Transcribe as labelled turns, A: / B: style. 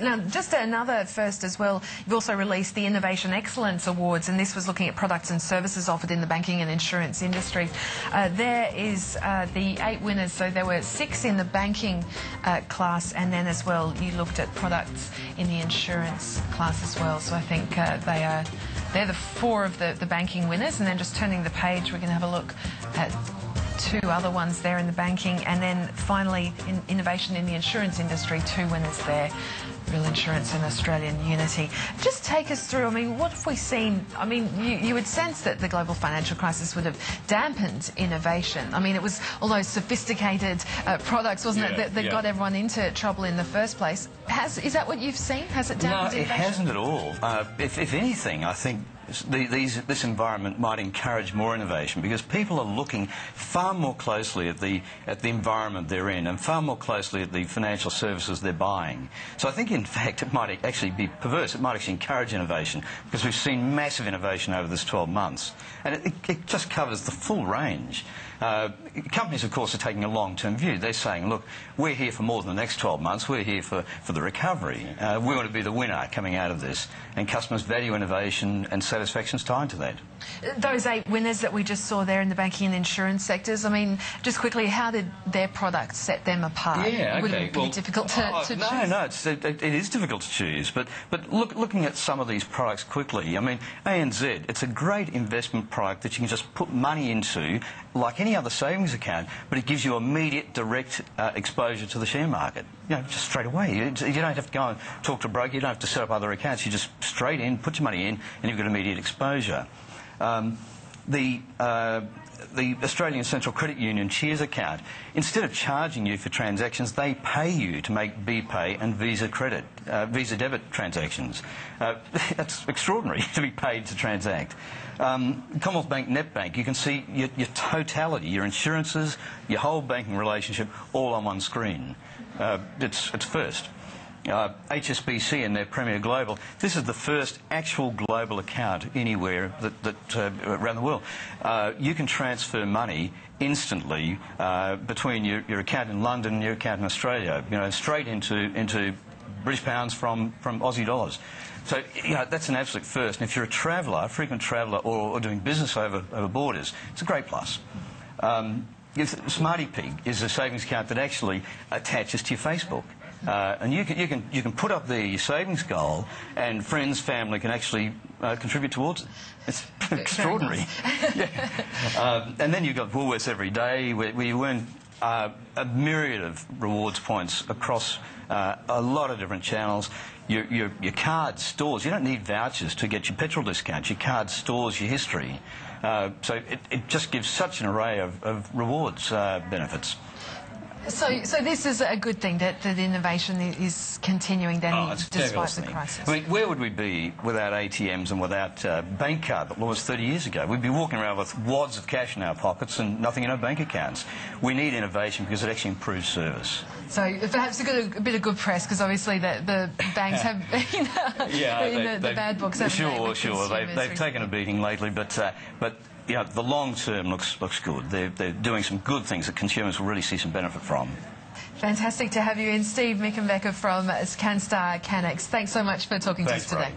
A: Now, just another first as well, you've also released the Innovation Excellence Awards, and this was looking at products and services offered in the banking and insurance industries. There is the 8 winners, so there were 6 in the banking class, and then as well you looked at products in the insurance class as well. So I think they're the 4 of the banking winners, and then just turning the page, we're going to have a look at 2 other ones there in the banking, and then finally in innovation in the insurance industry, 2 winners there, Real Insurance and Australian Unity. Just take us through, I mean, what have we seen? I mean, you would sense that the global financial crisis would have dampened innovation. I mean, it was all those sophisticated products, wasn't it, that got everyone into trouble in the first place. Is that what you've seen? Has it dampened innovation?
B: No, it hasn't at all. If anything, I think this environment might encourage more innovation, because people are looking far more closely at the environment they're in and far more closely at the financial services they're buying. So I think, in fact, it might actually be perverse. It might actually encourage innovation, because we've seen massive innovation over this 12 months. And it just covers the full range. Companies, of course, are taking a long-term view. They're saying, look, we're here for more than the next 12 months. We're here for the recovery. We want to be the winner coming out of this. And customers value innovation, and satisfaction's tied to that.
A: Those 8 winners that we just saw there in the banking and insurance sectors, I mean, just quickly, how did their products set them apart?
B: Yeah, okay.
A: Would it be difficult to choose?
B: No, it is difficult to choose. But looking at some of these products quickly, I mean, ANZ, it's a great investment product that you can just put money into like any other savings account, but it gives you immediate, direct exposure to the share market. You know, just straight away. You don't have to go and talk to a broker. You don't have to set up other accounts. You just straight in, put your money in, and you've got immediate exposure. The Australian Central Credit Union Cheers account, instead of charging you for transactions, they pay you to make BPay and Visa credit, Visa debit transactions. That's extraordinary, to be paid to transact. Commonwealth Bank NetBank, you can see your totality, your insurances, your whole banking relationship, all on one screen. It's first. HSBC and their Premier Global, this is the first actual global account anywhere around the world. You can transfer money instantly between your account in London and your account in Australia, you know, straight into British pounds from Aussie dollars. So, you know, that's an absolute first. And if you're a traveller, a frequent traveller, or doing business over borders, it's a great plus. Smarty Pig is a savings account that actually attaches to your Facebook. And you can put up the savings goal, and friends, family can actually contribute towards it. It's extraordinary. And then you've got Woolworths Every Day, where you earn a myriad of rewards points across a lot of different channels. Your card stores. You don't need vouchers to get your petrol discounts. Your card stores your history. So it just gives such an array of rewards benefits.
A: So this is a good thing, that innovation is continuing then, despite the crisis.
B: I mean, where would we be without ATMs and without bank card that was 30 years ago? We'd be walking around with wads of cash in our pockets and nothing in our bank accounts. We need innovation because it actually improves service.
A: So perhaps a bit of good press, because obviously the banks have been in the bad books.
B: Sure. They've taken a beating lately, but you know, the long term looks good. They're doing some good things that consumers will really see some benefit from.
A: Fantastic to have you in, Steve Mickenbecker from Canstar Cannex. Thanks so much for talking to us today.